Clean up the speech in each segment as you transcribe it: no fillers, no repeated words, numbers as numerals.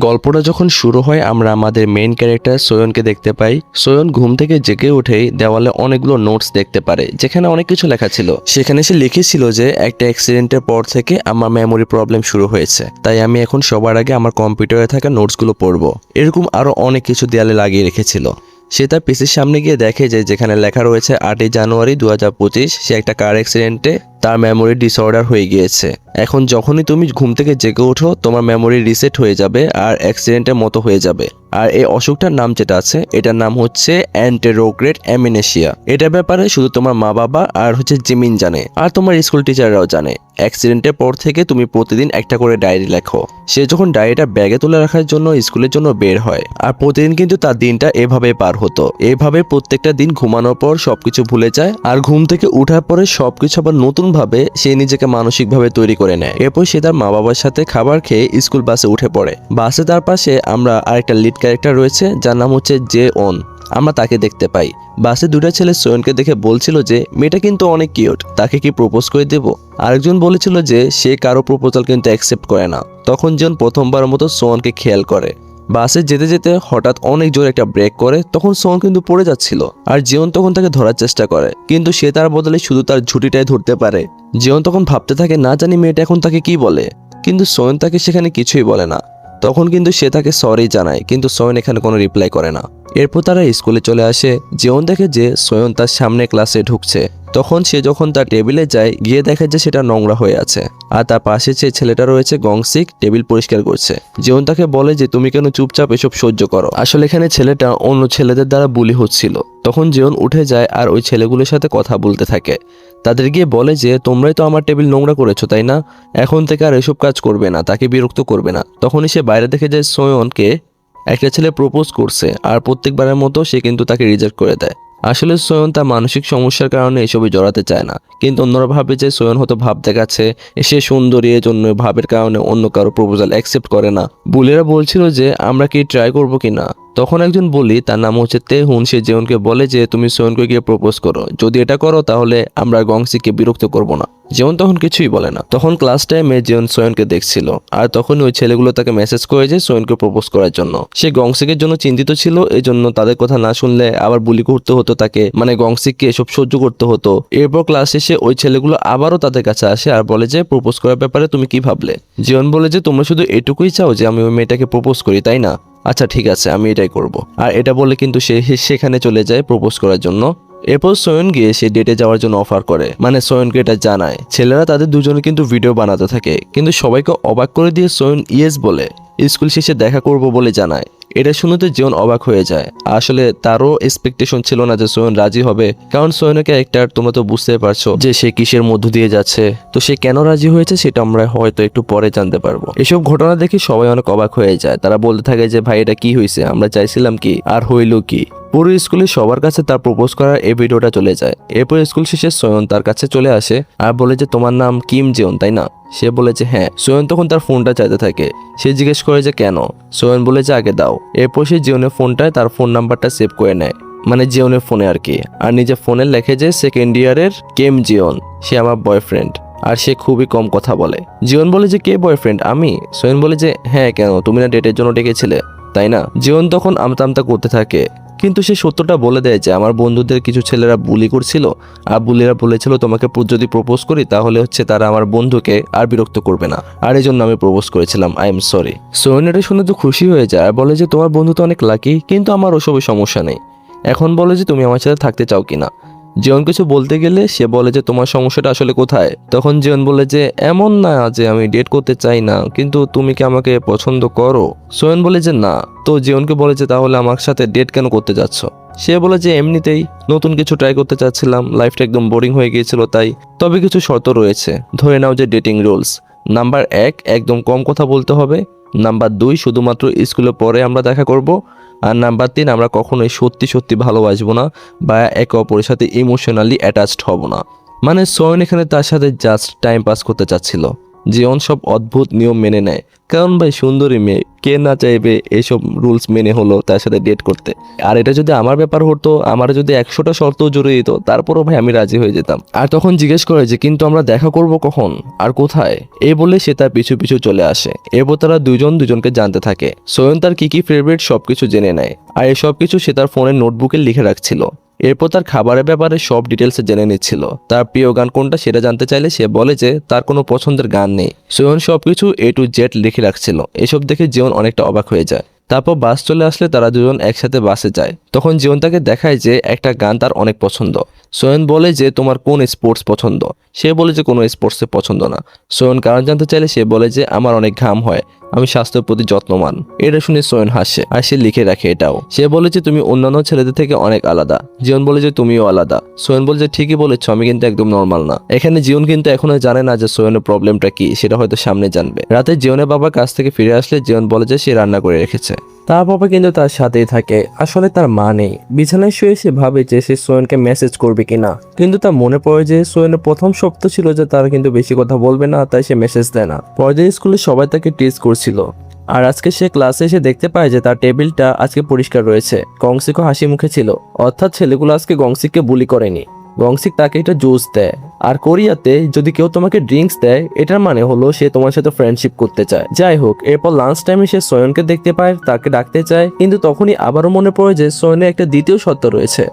গল্পটা যখন শুরু হয় আমরা আমাদের মেইন ক্যারেক্টার সোয়নকে দেখতে পাই। সোয়ন ঘুম থেকে জেগে উঠেই দেওয়ালে অনেকগুলো নোটস দেখতে পারে, যেখানে অনেক কিছু লেখা ছিল। সেখানে সে লিখেছিল যে একটা অ্যাক্সিডেন্টের পর থেকে আমার মেমোরি প্রবলেম শুরু হয়েছে, তাই আমি এখন সবার আগে আমার কম্পিউটারে থাকা নোটসগুলো পড়বো। এরকম আরো অনেক কিছু দেয়ালে লাগিয়ে রেখেছিল। সে তার পিসির সামনে গিয়ে দেখে যে যেখানে লেখা রয়েছে 8ই জানুয়ারি 2025 সে একটা কার অ্যাক্সিডেন্টে তার মেমোরি ডিসঅর্ডার হয়ে গিয়েছে। এখন যখনই তুমি ঘুম থেকে জেগে ওঠো তোমার মেমোরি রিসেট হয়ে যাবে আর অ্যাক্সিডেন্টের মতো হয়ে যাবে। আর এই অসুখটার নাম যেটা আছে এটার নাম হচ্ছে অ্যান্টেরোগ্রেড অ্যামনেসিয়া। এটার ব্যাপারে শুধু তোমার মা বাবা আর জিমিন জানে, আর তোমার স্কুল টিচাররাও জানে। অ্যাক্সিডেন্টের পর থেকে তুমি প্রতিদিন একটা করে ডায়েরি লেখো। সে যখন ডায়েরিটা ব্যাগে তুলে রাখার জন্য স্কুলের জন্য বের হয়, আর প্রতিদিন কিন্তু তার দিনটা এভাবে পার হতো। এভাবে প্রত্যেকটা দিন ঘুমানোর পর সবকিছু ভুলে যায়, আর ঘুম থেকে উঠার পরে সবকিছু আবার নতুন ভাবে সে নিজেকে মানসিকভাবে তৈরি করে নেয়। এরপর সে তার মা বাবার সাথে খাবার খেয়ে স্কুল বাসে উঠে পড়ে। বাসে তার পাশে আমরা আরেকটা লিড ক্যারেক্টার রয়েছে যার নাম হচ্ছে জে ওন। আমরা তাকে দেখতে পাই। বাসে দুটা ছেলে সোয়নকে দেখে বলছিল যে মেয়েটা কিন্তু অনেক কিউট, তাকে কি প্রপোজ করে দেব। আরেকজন বলেছিল যে সে কারো প্রপোজাল কিন্তু অ্যাকসেপ্ট করে না। তখন জন প্রথমবার মতো সোয়নকে খেয়াল করে। বাসে যেতে যেতে হঠাৎ অনেক জোরে একটা ব্রেক করে, তখন সোয়ন কিন্তু পড়ে যাচ্ছিল। আর জিওন তখন তাকে ধরার চেষ্টা করে, কিন্তু সে তার বদলে শুধু তার ঝুঁটিটাই ধরতে পারে। জিওন তখন ভাবতে থাকে না জানি মেয়েটা এখন তাকে কি বলে, কিন্তু সোয়ন তাকে সেখানে কিছুই বলে না। তখন কিন্তু সে তাকে সরি জানায়, কিন্তু সোয়ন এখানে কোনো রিপ্লাই করে না। এরপর তারা স্কুলে চলে আসে। জিওন দেখে যে সোয়ন তার সামনে ক্লাসে ঢুকছে। তখন সে যখন তার টেবিলে যায় গিয়ে দেখে যে সেটা নোংরা হয়ে আছে, আর তার পাশে যে ছেলেটা রয়েছে গংসিক টেবিল পরিষ্কার করছে। জিওন তাকে বলে যে তুমি কেন চুপচাপ এসব সহ্য করো। আসলে এখানে ছেলেটা অন্য ছেলেদের দ্বারা বুলি হচ্ছিল। তখন জিওন উঠে যায় আর ওই ছেলেগুলোর সাথে কথা বলতে থাকে। তাদের গিয়ে বলে যে তোমরাই তো আমার টেবিল নোংরা করেছো তাই না, এখন থেকে আর এসব কাজ করবে না, তাকে বিরক্ত করবে না। তখনই সে বাইরে দেখে যায় সোয়নকে একটা ছেলে প্রপোজ করছে, আর প্রত্যেকবারের মতো সে কিন্তু তাকে রিজেক্ট করে দেয়। আসলে সোয়ন তার মানসিক সমস্যার কারণে এসবে জড়াতে চায় না, কিন্তু অন্যরা ভাবে যে সোয়ন হয়তো ভাব দেখাচ্ছে, সে সুন্দরী, এজন্য ভাবের কারণে অন্য কারো প্রপোজাল অ্যাকসেপ্ট করে না। বুলেরা বলছিল যে আমরা কি ট্রাই করবো কিনা। তখন একজন বলি তার নাম হচ্ছে তেহুন, সে জিওনকে বলে যে তুমি সোয়নকে গিয়ে প্রপোজ করো, যদি এটা করো তাহলে আমরা গংসিকে বিরক্ত করব না। জিওন তখন কিছুই বলে না। তখন ক্লাস টাইমে জিওন সোয়নকে দেখছিল, আর তখন ওই ছেলেগুলো তাকে মেসেজ করে যে সোয়নকে প্রপোজ করার জন্য। সে গংসিকের জন্য চিন্তিত ছিল, এই জন্য তাদের কথা না শুনলে আবার বুলি করতে হতো তাকে, মানে গংসিককে এসব সহ্য করতে হতো। এরপর ক্লাস শেষে ওই ছেলেগুলো আবারও তাদের কাছে আসে আর বলে যে প্রপোজ করার ব্যাপারে তুমি কি ভাবলে। জিওন বলে যে তোমরা শুধু এটুকুই চাও যে আমি ওই মেয়েটাকে প্রপোজ করি তাই না, আচ্ছা ঠিক আছে আমি এটাই করব। আর এটা বলে কিন্তু সে সেখানে চলে যায় প্রপোজ করার জন্য। এরপর সোয়ন গিয়ে সে ডেটে যাওয়ার জন্য অফার করে, মানে সোয়নকে এটা জানায়। ছেলেরা তাদের দুজনে কিন্তু ভিডিও বানাতে থাকে, কিন্তু সবাইকে অবাক করে দিয়ে সোয়ন ইয়েস বলে স্কুল শেষে দেখা করব বলে জানায়। এটা শুনতে জিওন অবাক হয়ে যায়। আসলে তারও এক্সপেকটেশন ছিল না যে সোয়ন রাজি হবে, কারণ সোয়নের ক্যারেক্টার তোমরা তো বুঝতে পারছো যে সে কিসের মধ্য দিয়ে যাচ্ছে। তো সে কেন রাজি হয়েছে সেটা আমরা হয়তো একটু পরে জানতে পারবো। এসব ঘটনা দেখে সবাই অনেক অবাক হয়ে যায়। তারা বলতে থাকে যে ভাই এটা কি হয়েছে, আমরা চাইছিলাম কি আর হইল কি। পুরো স্কুলে সবার কাছে তার প্রপোজ করার এই ভিডিওটা চলে যায়। এরপর স্কুল শেষে সোয়ন তার কাছে চলে আসে আর বলে যে তোমার নাম কিম জিওন তাই না। সে বলে যে হ্যাঁ। সোয়ন তখন তার ফোনটা চাইতে থাকে। সে জিজ্ঞেস করে যে কেন। সোয়ন বলে যে আগে দাও। এরপর সে জিওনের ফোনটায় তার ফোন নাম্বারটা সেভ করে নেয়, মানে জিওনের ফোনে আর কি। আর নিজের ফোনে লেখে যে সেকেন্ড ইয়ারের কিম জিওন, সে আমার বয়ফ্রেন্ড, আর সে খুবই কম কথা বলে। জিওন বলে যে কে বয়ফ্রেন্ড, আমি। সোয়ন বলে যে হ্যাঁ কেন, তুমি না ডেটের জন্য ডেকেছিলে তাই না। জিওন তখন আমতা আমতা করতে থাকে, কিন্তু সে সত্যটা বলে দেয় যে আমার বন্ধুদের কিছু ছেলেরা বুলি করছিল, আর বুলিরা বলেছিল তোমাকে যদি প্রপোজ করি তাহলে তারা আমার বন্ধুকে আর বিরক্ত করবে না, আর এই জন্য আমি প্রপোজ করেছিলাম, আই এম সরি। সোয়ন এটা শুনে তো খুশি হয়ে যায় আর বলে যে তোমার বন্ধু তো অনেক লাকি, কিন্তু আমার ওসবের সমস্যা নেই। এখন বলে যে তুমি আমার সাথে থাকতে চাও কিনা। জিওন কিছু বলতে গেলে সে বলে যে তোমার সমস্যাটা আসলে কোথায়। তখন জিওন বলে যে এমন না যে আমি ডেট করতে চাই না, কিন্তু তুমি কি আমাকে পছন্দ করো। সোয়ন বলে যে না। তো জিওনকে বলে যে তাহলে আমার সাথে ডেট কেন করতে যাচ্ছ। সে বলে যে এমনিতেই নতুন কিছু ট্রাই করতে চাচ্ছিলাম, লাইফটা একদম বোরিং হয়ে গিয়েছিল তাই। তবে কিছু শর্ত রয়েছে, ধরে নাও যে ডেটিং রুলস। নাম্বার 1, একদম কম কথা বলতে হবে। নাম্বার 2, শুধুমাত্র স্কুলে পরে আমরা দেখা করব। আর নাম্বার 3, আমরা কখনোই সত্যি সত্যি ভালোবাসবো না বা একে অপরের সাথে ইমোশনালি অ্যাটাচড হব না। মানে সোয়ন এখানে তার সাথে জাস্ট টাইম পাস করতে চাচ্ছিল। জিওন সব অদ্ভুত নিয়ম মেনে নেয়। কারণ ভাই সুন্দরী মেয়ে, কে না চাইবে এইসব রুলস মেনে হলো তার সাথে ডেট করতে। আর এটা যদি আমার ব্যাপার হতো, আমার যদি 100টা শর্ত জুড়ে দিত, তারপরও ভাই আমি রাজি হয়ে যেতাম। আর তখন জিজ্ঞেস করে যে কিন্তু আমরা দেখা করব কখন আর কোথায়, এই বলে সে তার পিছু পিছু চলে আসে। এরপর তারা দুজন দুজনকে জানতে থাকে। সোয়ন তার কি কি ফেভারিট সবকিছু জেনে নেয়, আর এই সবকিছু সে তার ফোনের নোটবুকে লিখে রাখছিল। এরপর তার খাবারের ব্যাপারে সব ডিটেলসে জেনে নিচ্ছিল। তার প্রিয় গান কোনটা সেটা জানতে চাইলে সে বলে যে তার কোনো পছন্দের গান নেই। সোয়ন সবকিছু A to Z লিখে রাখছিল। এসব দেখে জীবন অনেকটা অবাক হয়ে যায়। তারপর বাস চলে আসলে তারা দুজন একসাথে বাসে যায়। তখন জীবন তাকে দেখায় যে একটা গান তার অনেক পছন্দ। সোয়ন বলে যে তোমার কোন স্পোর্টস পছন্দ, সে বলে যে কোনো স্পোর্টসে পছন্দ না। সোয়ন কারণ জানতে চাইলে সে বলে যে আমার অনেক ঘাম হয়, আমি স্বাস্থ্যের প্রতি যত্নবান। এটা শুনে সোয়ন হাসে আর সে লিখে রাখে এটাও। সে বলে যে তুমি অন্যান্য ছেলেদের থেকে অনেক আলাদা। জীবন বলে যে তুমিও আলাদা। সোয়ন বলে যে ঠিকই বলেছ, আমি কিন্তু একদম নর্মাল না। এখানে জীবন কিন্তু এখনো জানে না যে সোয়নের প্রবলেমটা কি, সেটা হয়তো সামনে জানবে। রাতে জীবনের বাবা কাছ থেকে ফিরে আসলে জীবন বলে যে সে রান্না করে রেখেছে। তার বাবা কিন্তু তার সাথেই থাকে। আসলে তার মা নেই। বিছানায় শুয়ে সে ভাবে যে সে সোয়নকে মেসেজ করবে কিনা, কিন্তু তার মনে পড়ে যে সোয়নের প্রথম শর্ত ছিল যে তারা কিন্তু বেশি কথা বলবে না, তাই সে মেসেজ দেয় না। পরদিন স্কুলে সবাই তাকে টিজ করছিল। আর আজকে সে ক্লাসে এসে দেখতে পায় যে তার টেবিলটা আজকে পরিষ্কার রয়েছে। গংসিকও হাসি মুখে ছিল, অর্থাৎ ছেলেগুলো আজকে গংসিককে বুলি করেনি। গংসিক তাকে একটা জুস দেয়। আর কোরিয়াতে যদি কেউ তোমাকে ড্রিঙ্কস দেয়, এটার মানে হলো সে তোমার সাথে ফ্রেন্ডশিপ করতে চায়। যাই হোক, এরপর লাঞ্চ টাইমে সে সোয়নকে দেখতে পায়, তাকে ডাকতে চায়, কিন্তু তখনই আবারও মনে পড়ে যে সোয়নের একটা দ্বিতীয় শর্ত রয়েছে,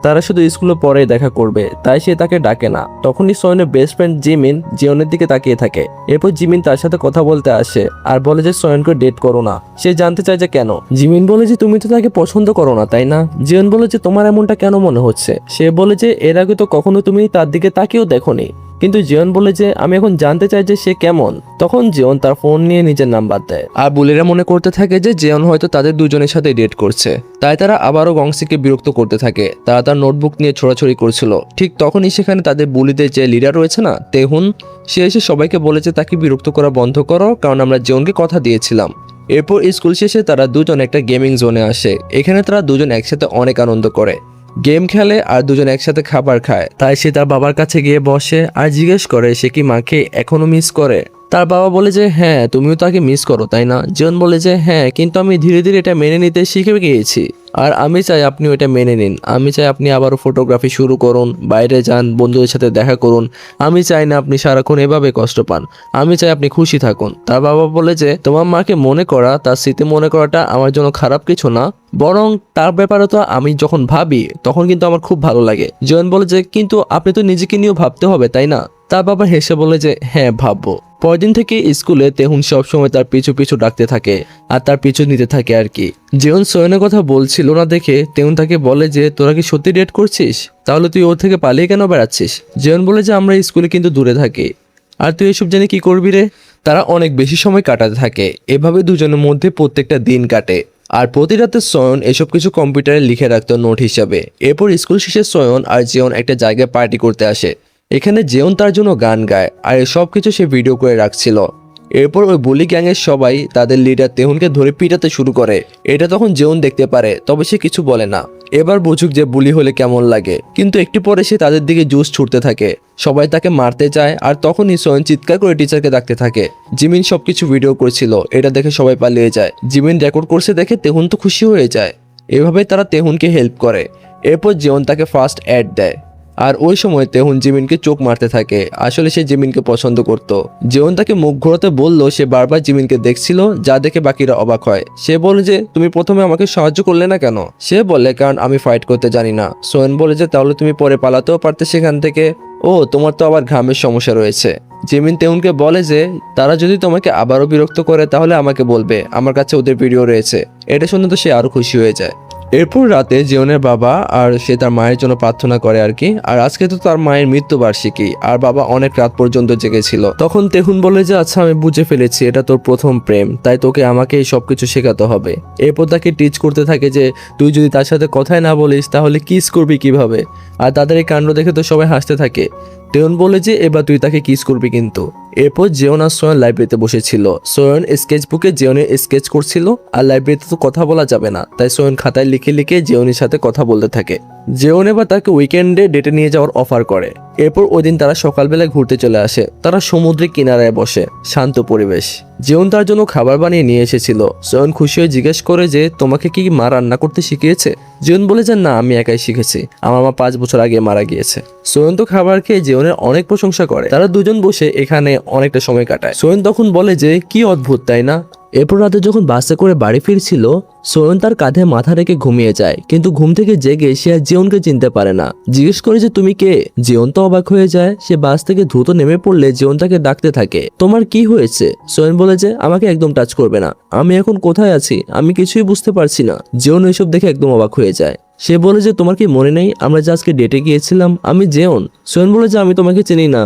তারা শুধু স্কুলে পরে দেখা করবে, তাই সে তাকে ডাকে না। তখনই সোয়নের বেস্ট ফ্রেন্ড জিমিন জিওনের দিকে তাকিয়ে থাকে। এরপর জিমিন তার সাথে কথা বলতে আসে আর বলে যে সোয়নকে ডেট করো না। সে জানতে চায় যে কেন। জিমিন বলে যে তুমি তো তাকে পছন্দ করো না, তাই না? জিওন বলে যে তোমার এমনটা কেন মনে হচ্ছে। সে বলে যে এর আগে তো কখনো তুমি তার দিকে তাকিয়েও দেখোনি। কিন্তু জিওন বলে যে আমি এখন জানতে চাই যে সে কেমন। তখন জিওন তার ফোন নিয়ে নিজের নাম্বার দেয়। আর বুলিরা মনে করতে থাকে যে জিওন হয়তো তাদের দুজনের সাথে ডেট করছে, তাই তারা আবারও গংসিকে বিরক্ত করতে থাকে। তারা তার নোটবুক নিয়ে ছোড়াছড়ি করছিল। ঠিক তখনই সেখানে তাদের বুলিদের যে লিডার রয়েছে না, তেহুন, সে এসে সবাইকে বলেছে তাকে বিরক্ত করা বন্ধ করো, কারণ আমরা জিওনকে কথা দিয়েছিলাম। এরপর স্কুল শেষে তারা দুজন একটা গেমিং জোনে আসে। এখানে তারা দুজন একসাথে অনেক আনন্দ করে, গেম খেলে আর দুজন একসাথে খাবার খায়। তাই সে তার বাবার কাছে গিয়ে বসে আর জিজ্ঞেস করে সে কি মাকে এখনো মিস করে। তার বাবা বলে যে হ্যাঁ, তুমিও তাকে মিস করো, তাই না? জিওন বলে যে হ্যাঁ, কিন্তু আমি ধীরে ধীরে এটা মেনে নিতে শিখে গিয়েছি। আর আমি চাই আপনিও এটা মেনে নিন। আমি চাই আপনি আবারও ফটোগ্রাফি শুরু করুন, বাইরে যান, বন্ধুদের সাথে দেখা করুন। আমি চাই না আপনি সারাক্ষণ এভাবে কষ্ট পান। আমি চাই আপনি খুশি থাকুন। তার বাবা বলে যে তোমার মাকে মনে করা, তার স্মৃতি মনে করাটা আমার জন্য খারাপ কিছু না, বরং তার ব্যাপারে তো আমি যখন ভাবি তখন কিন্তু আমার খুব ভালো লাগে। জিওন বলে যে কিন্তু আপনি তো নিজেকে নিয়েও ভাবতে হবে, তাই না? তার বাবা হেসে বলে যে হ্যাঁ, ভাববো। পরদিন থেকে স্কুলে তেহুন সবসময় তার পিছু পিছু ডাকতে থাকে আর তার পিছু নিতে থাকে আর কি। জিওন সোয়নের কথা বলছিল না দেখে তেহুন তাকে বলে যে তোরা কি সত্যি ডেট করছিস? তাহলে তুই ওর থেকে পালিয়ে কেন বেড়াচ্ছিস? জিওন বলে যে আমরা স্কুলে কিন্তু দূরে থাকি, আর তুই এসব জেনে কি করবি রে? তারা অনেক বেশি সময় কাটাতে থাকে। এভাবে দুজনের মধ্যে প্রত্যেকটা দিন কাটে। আর প্রতি রাতে সোয়ন এসব কিছু কম্পিউটারে লিখে রাখতো নোট হিসাবে। এরপর স্কুল শেষে সোয়ন আর জিওন একটা জায়গায় পার্টি করতে আসে। এখানে জিওন তার জন্য গান গায় আর সব কিছু সে ভিডিও করে রাখছিল। এরপর ওই বুলি গ্যাংয়ের সবাই তাদের লিডার তেহুনকে ধরে পিটাতে শুরু করে। এটা তখন জিওন দেখতে পারে, তবে সে কিছু বলে না। এবার বুঝুক যে বুলি হলে কেমন লাগে। কিন্তু একটু পরে সে তাদের দিকে জুস ছুটতে থাকে। সবাই তাকে মারতে চায় আর তখনই সোয়ন চিৎকার করে টিচারকে ডাকতে থাকে। জিমিন সবকিছু ভিডিও করছিল, এটা দেখে সবাই পালিয়ে যায়। জিমিন রেকর্ড করছে দেখে তেহুন তো খুশি হয়ে যায়। এভাবে তারা তেহুনকে হেল্প করে। এরপর জিওন তাকে ফার্স্ট অ্যাড দেয়। আর ওই সময় তেহুন জিমিনকে চোখ মারতে থাকে। আসলে সে জিমিনকে পছন্দ করত। জিওন তাকে মুখ ঘোরাতে বললো, সে বারবার জিমিনকে দেখছিল, যা দেখে বাকিরা অবাক হয়। সে বলে যে তুমি প্রথমে আমাকে সাহায্য করলে না কেন? সে বলে কারণ আমি ফাইট করতে জানি না। সোয়েন বলে যে তাহলে তুমি পরে পালাতেও পারতে সেখান থেকে। ও, তোমার তো আবার ঘামের সমস্যা রয়েছে। জিমিন তেহুনকে বলে যে তারা যদি তোমাকে আবারও বিরক্ত করে তাহলে আমাকে বলবে, আমার কাছে ওদের ভিডিও রয়েছে। এটা শুনে তো সে আরো খুশি হয়ে যায়। এরপর রাতে জিওনের বাবা আর সে তার মায়ের জন্য প্রার্থনা করে আর কি। আর আজকে তো তার মায়ের মৃত্যুবার্ষিকী, আর বাবা অনেক রাত পর্যন্ত জেগেছিল। তখন তেহুন বলে যে আচ্ছা, আমি বুঝে ফেলেছি এটা তোর প্রথম প্রেম, তাই তোকে আমাকে এই সবকিছু শেখাতে হবে। এরপর তাকে টিচ করতে থাকে যে তুই যদি তার সাথে কথাই না বলিস তাহলে কিস করবি কিভাবে। আর তাদের এই কাণ্ড দেখে তো সবাই হাসতে থাকে। তেহুন বলে যে এবার তুই তাকে কিস করবি কিন্তু। এরপর জিওন আর সোয়ন লাইব্রেরিতে বসেছিল। সোয়ন স্কেচ বুকে জিওনের স্কেচ করছিল, আর লাইব্রেরিতে তো কথা বলা যাবে না, তাই সোয়ন খাতায় লিখে লিখে জিওনের সাথে কথা বলতে থাকে। জিওন এবার তাকে উইকেন্ডে ডেটে নিয়ে যাওয়ার অফার করে। এরপর ওই দিন তারা সকালবেলায় ঘুরতে চলে আসে। তারা সমুদ্রের কিনারায় বসে, শান্ত পরিবেশ। জিওন তার জন্য খাবার বানিয়ে নিয়ে এসেছিল। সোয়ন খুশি হয়ে জিজ্ঞেস করে যে তোমাকে কি মা রান্না করতে শিখিয়েছে? জিওন বলে যে না, আমি একাই শিখেছি, আমার মা 5 বছর আগে মারা গিয়েছে। সোয়ন তো খাবার খেয়ে জিওনের অনেক প্রশংসা করে। তারা দুজন বসে এখানে অনেকটা সময় কাটায়। সোয়ন তখন বলে যে কি অদ্ভুত তাই না? এরপর রাতে যখন বাসে করে বাড়ি ফিরছিল, সোয়ন তার কাঁধে মাথা রেখে ঘুমিয়ে যায়। কিন্তু ঘুম থেকে জেগে সে আর জিওনকে চিনতে পারে না। জিজ্ঞেস করে যে তুমি কে? জিওন তো অবাক হয়ে যায়। সে বাস থেকে দ্রুত নেমে পড়লে জিওন তাকে ডাকতে থাকে, তোমার কি হয়েছে? সোয়ন বলে যে আমাকে একদম টাচ করবে না, আমি এখন কোথায় আছি আমি কিছুই বুঝতে পারছি না। জিওন এইসব দেখে একদম অবাক হয়ে যায়। সে বলে যে তোমার কি মনে নেই আমরা যে আজকে ডেটে গিয়েছিলাম? আমি জিওন। সোয়ন বলে যে আমি তোমাকে চিনি না,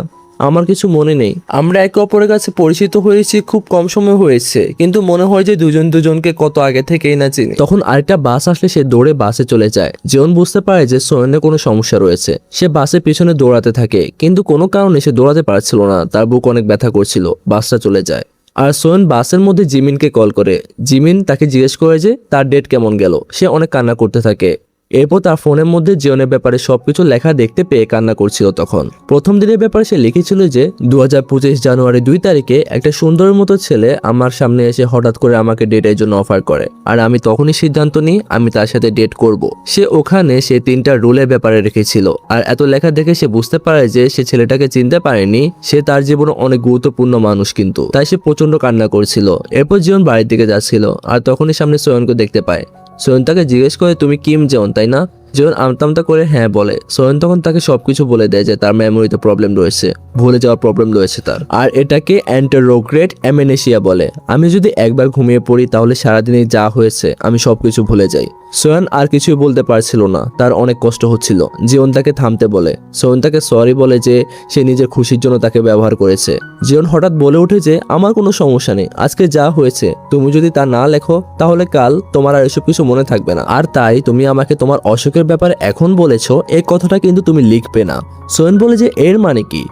আমার কিছু মনে নেই। আমরা একে অপরের কাছে পরিচিত হয়েছি খুব কম সময় হয়েছে, কিন্তু মনে হয় যে দুজন দুজনকে কত আগে থেকেই না চিনি। তখন আরেকটা বাস আসলে সে দৌড়ে বাসে চলে যায়। জিওন বুঝতে পারে যে সোয়নের কোনো সমস্যা রয়েছে। সে বাসের পিছনে দৌড়াতে থাকে, কিন্তু কোনো কারণে সে দৌড়াতে পারছিল না, তার বুক অনেক ব্যথা করছিল। বাসটা চলে যায় আর সোয়ন বাসের মধ্যে জিমিনকে কল করে। জিমিন তাকে জিজ্ঞেস করে যে তার ডেট কেমন গেল। সে অনেক কান্না করতে থাকে। এরপর তার ফোনের মধ্যে জিওনের ব্যাপারে সবকিছু লেখা দেখতে পেয়ে কান্না করছিল। তখন প্রথম দিনের ব্যাপারে সে লিখেছিল যে 2025 জানুয়ারি 2 তারিখে একটা সুন্দরের মতো ছেলে আমার সামনে এসে হঠাৎ করে আমাকে ডেটের জন্য অফার করে, আর আমি তখনই সিদ্ধান্ত নিই আমি তার সাথে ডেট করব। সে ওখানে সে 3টা রুলের ব্যাপারে রেখেছিল, আর এত লেখা দেখে সে বুঝতে পারে যে সে ছেলেটাকে চিনতে পারেনি। সে তার জীবনে অনেক গুরুত্বপূর্ণ মানুষ, কিন্তু তাই সে প্রচন্ড কান্না করছিল। এরপর জিওন বাড়ির দিকে যাচ্ছিল, আর তখনই সামনে সোয়নকে দেখতে পায়। সোয়ন তাকে জিজ্ঞেস করে তুমি কিম জিওন তাই না? জিওন আমতামতা করে হ্যাঁ বলে। সোয়ন তখন তাকে সবকিছু বলে দেয় যে তার মেমোরিতে প্রবলেম রয়েছে, ভুলে যাওয়ার প্রবলেম রয়েছে তার, আর এটাকে অ্যান্টারোগ্রেট অ্যামেনেশিয়া বলে। আমি যদি একবার ঘুমিয়ে পড়ি তাহলে সারাদিনে যা হয়েছে আমি সবকিছু ভুলে যাই। সোয়ন আর কিছুই বলতে পারছিল না, তার অনেক কষ্ট হচ্ছিল। জিওন তাকে থামতে বলে। সোয়ন তাকে সরি বলে যে সে নিজের খুশির জন্য তাকে ব্যবহার করেছে। জিওন হঠাৎ বলে ওঠে যে আমার কোনো সমস্যা নেই, আজকে যা হয়েছে তুমি যদি তা না লেখো তাহলে কাল তোমার আর এসব কিছু মনে থাকবে না, আর তাই তুমি আমাকে তোমার অসুখের ব্যাপারে এখন বলেছো, এই কথাটা কিন্তু তুমি লিখবে না। সোয়ন বলে যে এর মানে কি?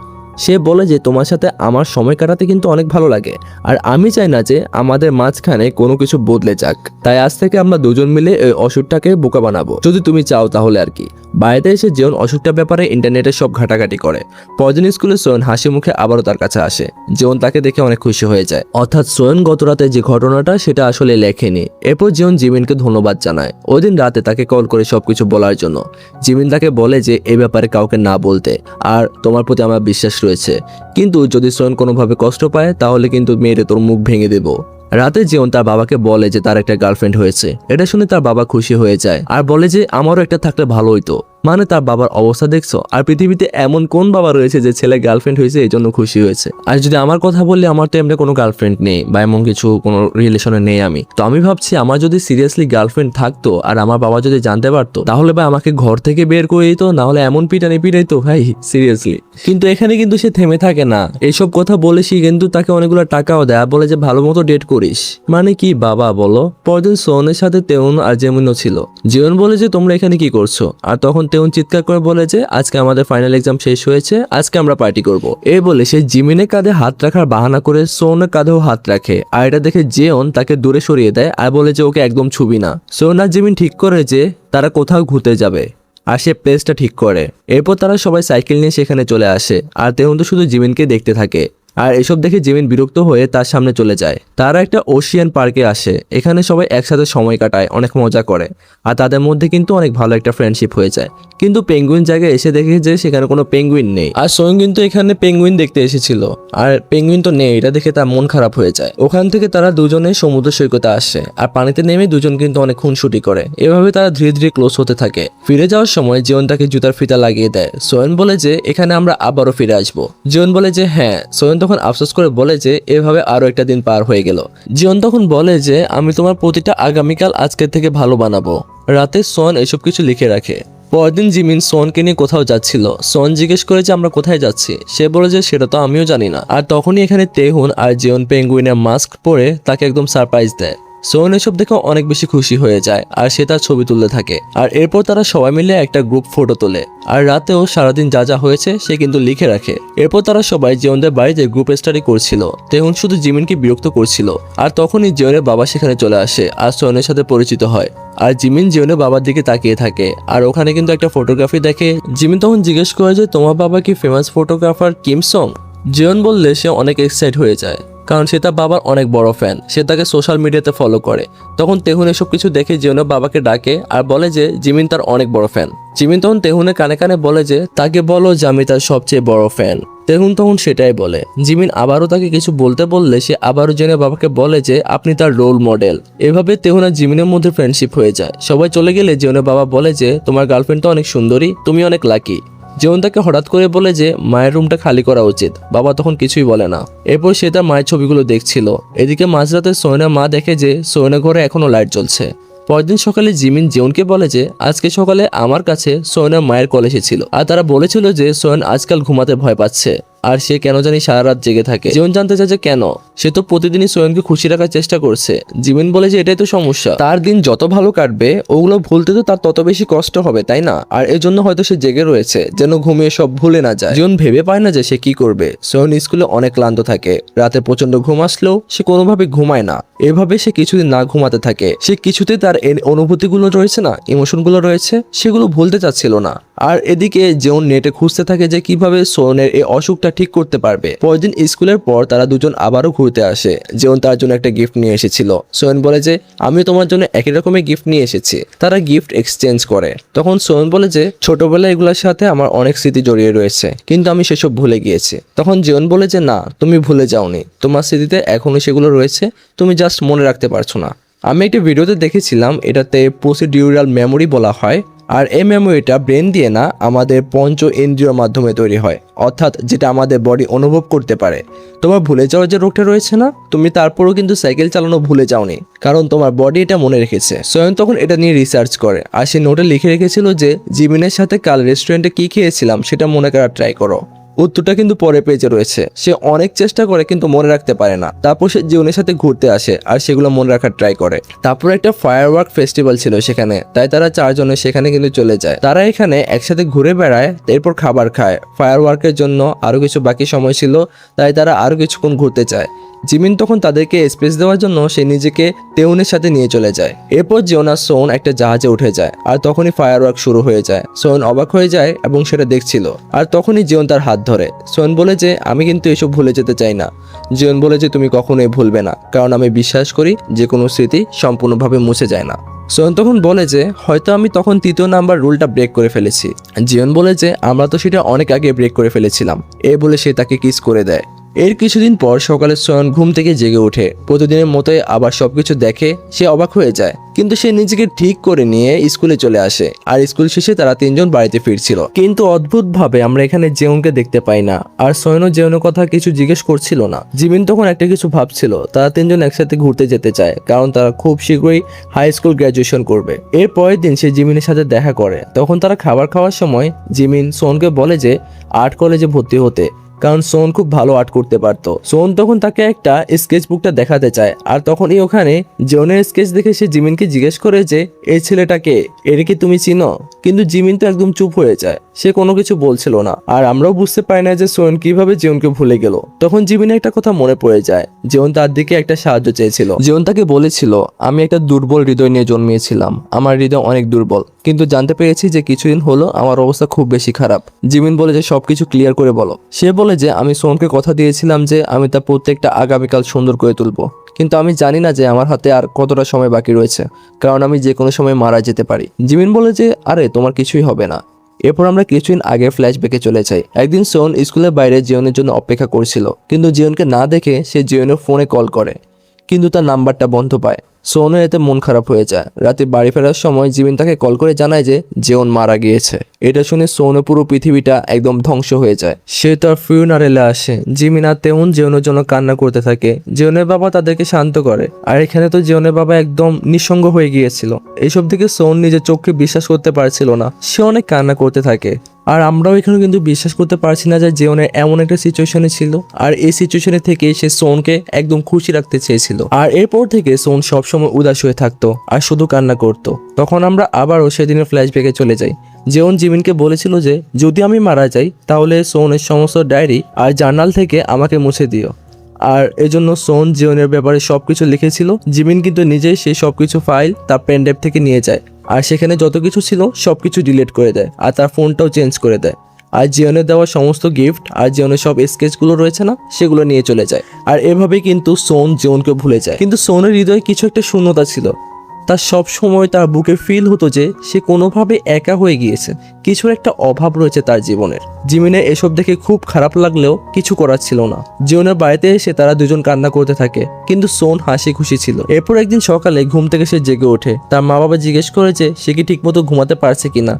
সে বলে যে তোমার সাথে আমার সময় কাটাতে কিন্তু অনেক ভালো লাগে, আর আমি চাই না যে আমাদের মাঝখানে কোনো কিছু বদলে যাক। তাই আজ থেকে আমরা দুজন মিলে এই অসুখটাকে বোকা বানাবো, যদি তুমি চাও তাহলে আর কি। বাড়িতে এসে জিওন অসুখটার ব্যাপারে ইন্টারনেটে সব ঘাটাঘাটি করে। পরদিন স্কুলে সোয়ন হাসি মুখে আবারও তার কাছে আসে। জিওন তাকে দেখে অনেক খুশি হয়ে যায়, অর্থাৎ সোয়ন গত রাতে যে ঘটনাটা সেটা আসলে লেখেনি। এরপর জিওন জিমিনকে ধন্যবাদ জানায় ওই দিন রাতে তাকে কল করে সবকিছু বলার জন্য। জিমিন তাকে বলে যে এই ব্যাপারে কাউকে না বলতে, আর তোমার প্রতি আমার বিশ্বাস রয়েছে, কিন্তু যদি সোয়ন কোনোভাবে কষ্ট পায় তাহলে কিন্তু মেয়েরে তোর মুখ ভেঙে দেবো। রাতে জিওন তার বাবাকে বলে যে তার একটা গার্লফ্রেন্ড হয়েছে। এটা শুনে তার বাবা খুশি হয়ে যায় আর বলে যে আমারও একটা থাকলে ভালো হইতো। মানে তার বাবার অবস্থা দেখছো? আর পৃথিবীতে এমন কোন বাবা রয়েছে যে ছেলে গার্লফ্রেন্ড হয়েছে এই জন্য খুশি হয়েছে? আর যদি আমার কথা বললে, আমার তো এমনি কোনো গার্লফ্রেন্ড নেই বা এমন কিছু কোনো রিলেশনে নেই আমি। তো আমি ভাবছি আমার যদি সিরিয়াসলি গার্লফ্রেন্ড থাকতো আর আমার বাবা যদি জানতে পারতো তাহলে ভাই আমাকে ঘর থেকে বের করে দিত, না হলে এমন পিটানি পিটাইতো ভাই, সিরিয়াসলি। কিন্তু এখানে কিন্তু সে থেমে থাকে না। এইসব কথা বলে সে কিন্তু তাকে অনেকগুলো টাকাও দেয়, বলে যে ভালো মতো ডেট করিস। মানে কি বাবা বলো? পরদিন সোনের সাথে তেউন আর জেমিনও ছিল। জিওন বলে যে তোমরা এখানে কি করছো? আর তখন তেউন চিৎকার করে বলে যে আজকে আমাদের ফাইনাল এক্সাম শেষ হয়েছে, আজকে আমরা পার্টি করব। এই বলে সে জিমিনের কাঁধে হাত রাখার বাহানা করে সোনের কাঁধেও হাত রাখে, আর এটা দেখে জিওন তাকে দূরে সরিয়ে দেয় আর বলে যে ওকে একদম ছুবি না। সোন আর জিমিন ঠিক করে যে তারা কোথাও ঘুরতে যাবে, আর সে প্লেসটা ঠিক করে। এরপর তারা সবাই সাইকেল নিয়ে সেখানে চলে আসে, আর তেউন তো শুধু জিমিনকে দেখতে থাকে। আর এসব দেখে জিমিন বিরক্ত হয়ে তার সামনে চলে যায়। তারা একটা ওশিয়ান পার্কে আসে। এখানে সবাই একসাথে সময় কাটায়, অনেক মজা করে, আর তাদের মধ্যে কিন্তু অনেক ভালো একটা ফ্রেন্ডশিপ হয়ে যায়। কিন্তু পেঙ্গুইন জায়গায় এসে দেখে যে সেখানে কোনো পেঙ্গুইন নেই, আর সোয়ং কিন্তু এখানে পেঙ্গুইন দেখতে এসেছিল আর পেঙ্গুইন তো নেই। এটা দেখে তার মন খারাপ হয়ে যায়। ওখান থেকে তারা দুজনে সমুদ্র সৈকতে আসে, আর পানিতে নেমে দুজন কিন্তু অনেক খুনসুটি করে। এভাবে তারা ধীরে ধীরে ক্লোজ হতে থাকে। ফিরে যাওয়ার সময় জিওন তাকে জুতার ফিতা লাগিয়ে দেয়। সোয়ন বলে যে এখানে আমরা আবারও ফিরে আসবো। জিওন বলে যে হ্যাঁ। সোয়ন তখন আফসোস করে বলে যে এভাবে আরো একটা দিন পার হয়ে গেল। জিওন তখন বলে যে আমি তোমার প্রতিটা আগামীকাল আজকের থেকে ভালো বানাবো। রাতে সোয়ন এসব কিছু লিখে রাখে। পরদিন জিমিন সোনকে নিয়ে কোথাও যাচ্ছিল। সোন জিজ্ঞেস করে যে আমরা কোথায় যাচ্ছি। সে বলে যে সেটা তো আমিও জানি না। আর তখনই এখানে তেহুন আর জিওন পেঙ্গুইনের মাস্ক পরে তাকে একদম সারপ্রাইজ দেয়। সোহন এসব দেখে অনেক বেশি খুশি হয়ে যায় আর সে তার ছবি তুলতে থাকে। আর এরপর তারা সবাই মিলে একটা গ্রুপ ফটো তোলে। আর রাতেও সারাদিন যা যা হয়েছে সে কিন্তু লিখে রাখে। এরপর তারা সবাই জিওনদের বাড়িতে গ্রুপ স্টাডি করছিল। তেহুন শুধু জিমিনকে বিরক্ত করছিল। আর তখনই জিওনের বাবা সেখানে চলে আসে আর সোহনের সাথে পরিচিত হয়। আর জিমিন জিওনের বাবার দিকে তাকিয়ে থাকে আর ওখানে কিন্তু একটা ফটোগ্রাফি দেখে। জিমিন তখন জিজ্ঞেস করে যে তোমার বাবা কি famous photographer Kim song? Jeon বললে সে অনেক এক্সাইট হয়ে যায়, কারণ সে তার বাবার অনেক বড় ফ্যান। সে তাকে সোশ্যাল মিডিয়াতে ফলো করে। তখন তেহুন এসব কিছু দেখে জিওনের বাবাকে ডাকে আর বলে যে জিমিন তার অনেক বড় ফ্যান। জিমিন তখন তেহুনের কানে কানে বলে যে তাকে বলো যে আমি তার সবচেয়ে বড় ফ্যান। তেহুন তখন সেটাই বলে। জিমিন আবারও তাকে কিছু বলতে বললে সে আবারও জিওনের বাবাকে বলে যে আপনি তার রোল মডেল। এভাবে তেহুন আর জিমিনের মধ্যে ফ্রেন্ডশিপ হয়ে যায়। সবাই চলে গেলে জিওনের বাবা বলে যে তোমার গার্লফ্রেন্ড তো অনেক সুন্দরী, তুমি অনেক লাকি। জিওন তাকে হঠাৎ করে বলে যে মায়ের রুমটা খালি করা উচিত। বাবা তখন কিছুই বলে না। এরপর সে তার মায়ের ছবিগুলো দেখছিল। এদিকে মাঝরাতে সোয়েনের মা দেখে যে সোয়েনের ঘরে এখনো লাইট জ্বলছে। পরের দিন সকালে জিমিন জিওনকে বলে যে আজকে সকালে আমার কাছে সোয়েনের মায়ের কল এসেছিল আর তারা বলেছিল যে সোয়েন আজকাল ঘুমাতে ভয় পাচ্ছে আর সে কেন জানি সারা রাত জেগে থাকে। জিওন জানতে চায় যে কেন, সে তো প্রতিদিনই সোয়েনকে খুশি রাখার চেষ্টা করছে। জিমিন বলে যে এটাই তো সমস্যা, তার দিন যত ভালো কাটবে ওগুলো ভুলতে তো তার তত বেশি কষ্ট হবে, তাই না? আর এর জন্য হয়তো সে জেগে রয়েছে যেন ঘুমিয়ে সব ভুলে না যায়। জিওন ভেবে পায় না যে সে কি করবে। সোয়েন স্কুলে অনেক ক্লান্ত থাকে, রাতে প্রচন্ড ঘুম আসলেও সে কোনোভাবে ঘুমায় না। এভাবে সে কিছুদিন না ঘুমাতে থাকে। সে কিছুতে তার অনুভূতিগুলো রয়েছে না, ইমোশনগুলো রয়েছে, সেগুলো ভুলতে চাচ্ছিল না। আর এদিকে জিওন নেটে খুঁজতে থাকে যে কিভাবে সোয়েনের এই অসুখটা ঠিক করতে পারবে। পরের দিন স্কুলের পর তারা দুজন আবারও ঘুরতে আসে। জিওন তার জন্য একটা গিফট নিয়ে এসেছিল। সোয়েন বলে যে আমি তোমার জন্য একই রকমের গিফট নিয়ে এসেছি। তারা গিফট এক্সচেঞ্জ করে। তখন সোয়েন বলে যে ছোটবেলায় এগুলোর সাথে আমার অনেক স্মৃতি জড়িয়ে রয়েছে, কিন্তু আমি সেসব ভুলে গিয়েছি। তখন জিওন বলে যে না, তুমি ভুলে যাওনি, তোমার স্মৃতিতে এখনো সেগুলো রয়েছে, তুমি জাস্ট মনে রাখতে পারছো না। আমি একটা ভিডিওতে দেখেছিলাম এটাতে প্রসিডিউরাল মেমোরি বলা হয়। আর এই মেমোরিটা ব্রেন দিয়ে না, আমাদের পঞ্চ ইন্দ্রিয়র মাধ্যমে তৈরি হয়, অর্থাৎ যেটা আমাদের বডি অনুভব করতে পারে। তোমার ভুলে যাওয়ার যে রোগটা রয়েছে না, তুমি তারপরও কিন্তু সাইকেল চালানো ভুলে যাওনি, কারণ তোমার বডি এটা মনে রেখেছে। সোয়েন তখন এটা নিয়ে রিসার্চ করে আর সে নোটে লিখে রেখেছিল যে জিমিনের সাথে কাল রেস্টুরেন্টে কি খেয়েছিলাম সেটা মনে করার ট্রাই করো। উত্তরটা কিন্তু পরের পেজে রয়েছে। সে অনেক চেষ্টা করে কিন্তু মনে রাখতে পারে না। তারপর সে জিওনের সাথে ঘুরতে আসে আর সেগুলো মনে রাখার ট্রাই করে। তারপর একটা ফায়ারওয়ার্ক ফেস্টিভ্যাল ছিল সেখানে, তাই তারা চারজনে সেখানে কিন্তু চলে যায়। তারা এখানে একসাথে ঘুরে বেড়ায়, এরপর খাবার খায়। ফায়ারওয়ার্কের জন্য আরো কিছু বাকি সময় ছিল, তাই তারা আরো কিছুক্ষণ ঘুরতে চায়। জিমিন তখন তাদেরকে স্পেস দেওয়ার জন্য সে নিজেকে তেউনের সাথে নিয়ে চলে যায়। এরপর জিওন আর সোন একটা জাহাজে উঠে যায় আর তখনই ফায়ারওয়ার্ক শুরু হয়ে যায়। সোন অবাক হয়ে যায় এবং সেটা দেখছিল। আর তখনই জিওন তার হাত ধরে। সোন বলে যে আমি কিন্তু এসব ভুলে যেতে চাই না। জিওন বলে যে তুমি কখনোই ভুলবে না, কারণ আমি বিশ্বাস করি যে কোনো স্মৃতি সম্পূর্ণভাবে মুছে যায় না। সোন তখন বলে যে হয়তো আমি তখন 3য় নাম্বার রুলটা ব্রেক করে ফেলেছি। জিওন বলে যে আমরা তো সেটা অনেক আগে ব্রেক করে ফেলেছিলাম। এ বলে সে তাকে কিস করে দেয়। এর কিছুদিন পর সকালে সোয়ন ঘুম থেকে জেগে ওঠে। প্রতিদিনের মতোই আবার সবকিছু দেখে। সে অবাক হয়ে যায়, কিন্তু সে নিজেকে ঠিক করে নিয়ে স্কুলে চলে আসে। আর স্কুল শেষে তারা তিনজন বাড়িতে ফিরছিল। কিন্তু অদ্ভুতভাবে আমরা এখানে জেউনকে দেখতে পাই না। আর সোয়নও জেউনের কথা কিছু জিজ্ঞেস করছিল না। জিমিন তখন একটা কিছু ভাবছিল। তারা তিনজন একসাথে ঘুরতে যেতে চায়, কারণ তারা খুব শীঘ্রই হাই স্কুল গ্র্যাজুয়েশন করবে। এর পরের দিন সে জিমিনের সাথে দেখা করে। তখন তারা খাবার খাওয়ার সময় জিমিন সোনকে বলে যে আর্ট কলেজে ভর্তি হতে, কারণ সোন খুব ভালো আর্ট করতে পারতো। সোন তখন তাকে একটা স্কেচ বুকটা দেখাতে চায়। আর তখনই ওখানে জনের স্কেচ দেখে সে জিমিনকে জিজ্ঞেস করে যে এই ছেলেটাকে, এর কি তুমি চিনো? কিন্তু জিমিন তো একদম চুপ হয়ে যায়, সে কোনো কিছু বলছিল না। আর আমরাও বুঝতে পারি না যে সোন কিভাবে জিওনকে ভুলে গেল। তখন জিমিনের একটা কথা মনে পড়ে যায়। জিওন তার দিকে একটা সাহায্য চেয়েছিল। জিওন তাকে বলেছিল আমি একটা দুর্বল হৃদয় নিয়ে জন্মিয়েছিলাম, আমার হৃদয় অনেক দুর্বল, কিন্তু জানতে পেরেছি যে কিছুদিন হলো আমার অবস্থা খুব বেশি খারাপ। জিমিন বলে যে সবকিছু ক্লিয়ার করে বলো। সে বলে যে আমি সোনকে কথা দিয়েছিলাম যে আমি তার প্রত্যেকটা আগামীকাল সুন্দর করে তুলবো, কিন্তু আমি জানি না যে আমার হাতে আর কতটা সময় বাকি রয়েছে, কারণ আমি যে কোনো সময় মারা যেতে পারি। জিমিন বলে যে আরে তোমার কিছুই হবে না। এরপর আমরা কিছুদিন আগে ফ্ল্যাশব্যাকে চলে যাই। একদিন সোন স্কুলের বাইরে জিওনের জন্য অপেক্ষা করছিল, কিন্তু জিওনকে না দেখে সে জিওনের ফোনে কল করে, কিন্তু তার নাম্বারটা বন্ধ পায়। সোনের এতে মন খারাপ হয়ে যায়। রাতে বাড়ি ফেরার সময় জিমিন তাকে কল করে জানায় যে জিওন মারা গিয়েছে। এটা শুনে সোনের পুরো পৃথিবীটা একদম ধ্বংস হয়ে যায়। সে তার ফিউনারেলে আসে। জিমিন আর তেউন জিওনের জন্য কান্না করতে থাকে। জিওনের বাবা তাদেরকে শান্ত করে। আর এখানে তো জিওনের বাবা একদম নিঃসঙ্গ হয়ে গিয়েছিল। এইসব দিকে সোন নিজের চোখকে বিশ্বাস করতে পারছিল না। সে অনেক কান্না করতে থাকে। আর আমরাও এখানে কিন্তু বিশ্বাস করতে পারছি না যে জিওনের এমন একটা সিচুয়েশনে ছিল, আর এই সিচুয়েশনে থেকে সে সোনকে একদম খুশি রাখতে চেয়েছিল। আর এরপর থেকে সোন সবসময় উদাস হয়ে থাকতো আর শুধু কান্না করতো। তখন আমরা আবারও সেদিনের ফ্ল্যাশব্যাকে চলে যাই। জিওন জিমিনকে বলেছিল যে যদি আমি মারা যাই তাহলে সোনের সমস্ত ডায়েরি আর জার্নাল থেকে আমাকে মুছে দিও। আর এজন্য সোন জিওনের ব্যাপারে সবকিছু লিখেছিল। জিমিন কিন্তু নিজেই সেই সবকিছু ফাইল তার পেন ড্রাইভ থেকে নিয়ে যায়, আর সেখানে যত কিছু ছিল সবকিছু ডিলিট করে দেয়, আর তার ফোনটাও চেঞ্জ করে দেয়। আর জিওনের দেওয়া সমস্ত গিফট আর জিওনের সব স্কেচগুলো রয়েছে না, সেগুলো নিয়ে চলে যায়। আর এভাবেই কিন্তু সোন জিওনকে ভুলে যায়। কিন্তু সোনের হৃদয়ে কিছু একটা শূন্যতা ছিল। তার সব সময় তার বুকে ফিল হতো যে সে কোনোভাবে একা হয়ে গিয়েছে, কিছুর একটা অভাব রয়েছে তার জীবনের। জিমিনের এসব দেখে খুব খারাপ লাগলেও কিছু করার ছিল না। জিওনের বাড়িতে এসে তারা দুজন কান্না করতে থাকে, কিন্তু সোন হাসি খুশি ছিল। এরপর একদিন সকালে ঘুম থেকে সে জেগে ওঠে। তার মা বাবা জিজ্ঞেস করে যে সে কি ঠিকমতো ঘুমাতে পারছে কিনা।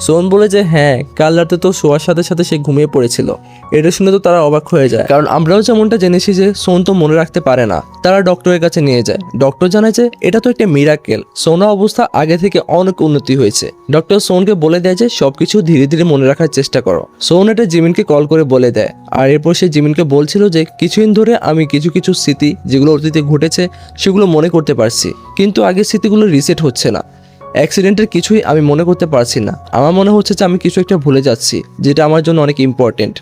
সোন বলে যে হ্যাঁ, কাল রাতে তো শোয়ার সাথে সাথে সে ঘুমিয়ে পড়েছিল। এটা শুনে তো তারা অবাক হয়ে যায়, কারণ আমরাও যেমনটা জেনেছি যে সোন তো মনে রাখতে পারে না। তারা ডক্টরের কাছে নিয়ে যায়। ডক্টর জানায় যে এটা তো একটা মিরাকেল, সোনার অবস্থা আগে থেকে অনেক উন্নতি হয়েছে। ডক্টর সোনকে বলে দেয় যে সবকিছু ধীরে ধীরে মনে রাখার চেষ্টা করো। সোন এটা জিমিনকে কল করে বলে দেয়। আর এরপর সে জিমিনকে বলছিল যে কিছুদিন ধরে আমি কিছু কিছু স্মৃতি যেগুলো অতীতে ঘটেছে সেগুলো মনে করতে পারছি, কিন্তু আগের স্মৃতিগুলো রিসেট হচ্ছে না। অ্যাক্সিডেন্টের কিছুই আমি মনে করতে পারছি না। আমার মনে হচ্ছে যে আমি কিছু একটা ভুলে যাচ্ছি, যেটা আমার জন্য অনেক ইম্পর্টেন্ট,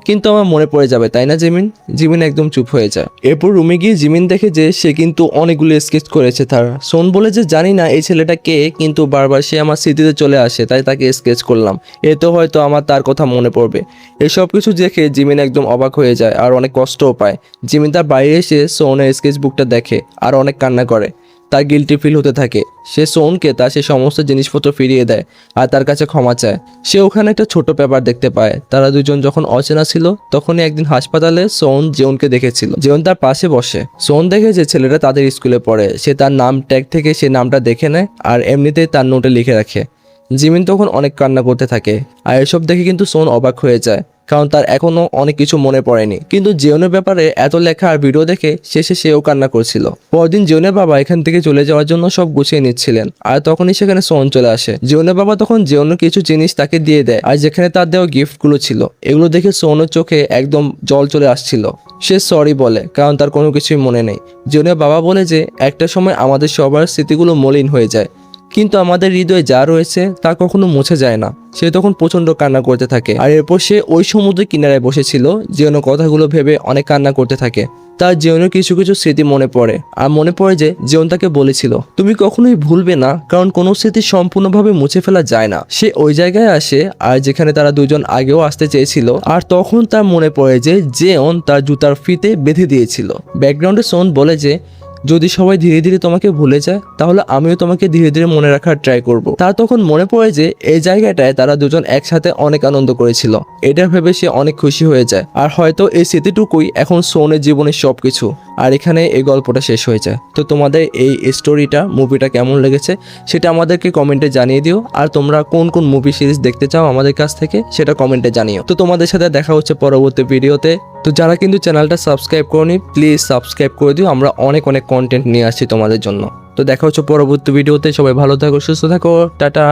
কিন্তু আমার মনে পড়ে যাবে, তাই না জিমিন? জিমিন একদম চুপ হয়ে যায়। এরপর রুমে গিয়ে জিমিন দেখে যে সে কিন্তু অনেকগুলো স্কেচ করেছে তার। সোন বলে যে জানি না এই ছেলেটা কে, কিন্তু বারবার সে আমার স্মৃতিতে চলে আসে, তাই তাকে স্কেচ করলাম, এতে হয়তো আমার তার কথা মনে পড়বে। এসব কিছু দেখে জিমিন একদম অবাক হয়ে যায় আর অনেক কষ্টও পায়। জিমিন তার বাইরে এসে সোনের স্কেচ বুকটা দেখে আর অনেক কান্না করে। তার গিল্টি ফিল হতে থাকে। সে সোনকে তার সে সমস্ত জিনিসপত্র ফিরিয়ে দেয় আর তার কাছে ক্ষমা চায়। সে ওখানে একটা ছোট পেপার দেখতে পায়। তারা দুজন যখন অচেনা ছিল তখনই একদিন হাসপাতালে সোন জিওনকে দেখেছিল। জিওন তার পাশে বসে। সোন দেখে যে ছেলেটা তাদের স্কুলে পড়ে। সে তার নাম ট্যাগ থেকে সে নামটা দেখে নেয় আর এমনিতেই তার নোটে লিখে রাখে। জিমিন তখন অনেক কান্না করতে থাকে, আর এসব দেখে কিন্তু সোন অবাক হয়ে যায়, কারণ তার এখনো অনেক কিছু মনে পড়েনি। কিন্তু জিওনের ব্যাপারে এত লেখা আর ভিডিও দেখে শেষে সেও কান্না করছিল। পরদিন জিওনের বাবা এখান থেকে চলে যাওয়ার জন্য সব গুছিয়ে নিচ্ছিলেন, আর তখনই সেখানে সোন চলে আসে। জিওনের বাবা তখন জিওনের কিছু জিনিস তাকে দিয়ে দেয়, আর যেখানে তার দেওয়া গিফটগুলো ছিল এগুলো দেখে সোনের চোখে একদম জল চলে আসছিল। সে সরি বলে, কারণ তার কোনো কিছুই মনে নেই। জিওনের বাবা বলে যে একটা সময় আমাদের সবার স্মৃতিগুলো মলিন হয়ে যায়, কিন্তু আমাদের হৃদয়ে যা রয়েছে তা কখনো মুছে যায় না। সে তখন প্রচন্ড কান্না করতে থাকে, আর এরপর সে ওই সমুদ্রের কিনারায় বসেছিল। জিওনের কথাগুলো ভেবে অনেক কান্না করতে থাকে। তার জিওনের কিছু কিছু স্মৃতি মনে পড়ে, আর মনে পড়ে যে জিওন তাকে বলেছিল তুমি কখনোই ভুলবে না, কারণ কোনো স্মৃতি সম্পূর্ণভাবে মুছে ফেলা যায় না। সে ওই জায়গায় আসে আর যেখানে তারা দুজন আগেও আসতে চেয়েছিল, আর তখন তার মনে পড়ে যে জিওন তার জুতার ফিতে বেঁধে দিয়েছিল। ব্যাকগ্রাউন্ডে সোন বলে যে যদি সবাই ধীরে ধীরে তোমাকে ভুলে যায় তাহলে আমিও তোমাকে ধীরে ধীরে মনে রাখার ট্রাই করব। তার তখন মনে পড়ে যে এই জায়গাটায় তারা দুজন একসাথে অনেক আনন্দ করেছিল। এটা ভেবে সে অনেক খুশি হয়ে যায়, আর হয়তো এই স্মৃতিটুকুই এখন সোনের জীবনের সবকিছু। আর এখানে এই গল্পটা শেষ হয়ে যায়। তো তোমাদের এই স্টোরিটা, মুভিটা কেমন লেগেছে সেটা আমাদেরকে কমেন্টে জানিয়ে দিও। আর তোমরা কোন কোন মুভি সিরিজ দেখতে চাও আমাদের কাছ থেকে সেটা কমেন্টে জানিও। তো তোমাদের সাথে দেখা হচ্ছে পরবর্তী ভিডিওতে। তো যারা কিন্তু চ্যানেলটা সাবস্ক্রাইব করনি প্লিজ সাবস্ক্রাইব করে দিও। আমরা অনেক অনেক কন্টেন্ট নিয়ে আসছি তোমাদের জন্য। তো দেখা হচ্ছে পরবর্তী ভিডিওতে। সবাই ভালো থাকো, সুস্থ থাকো, টাটা।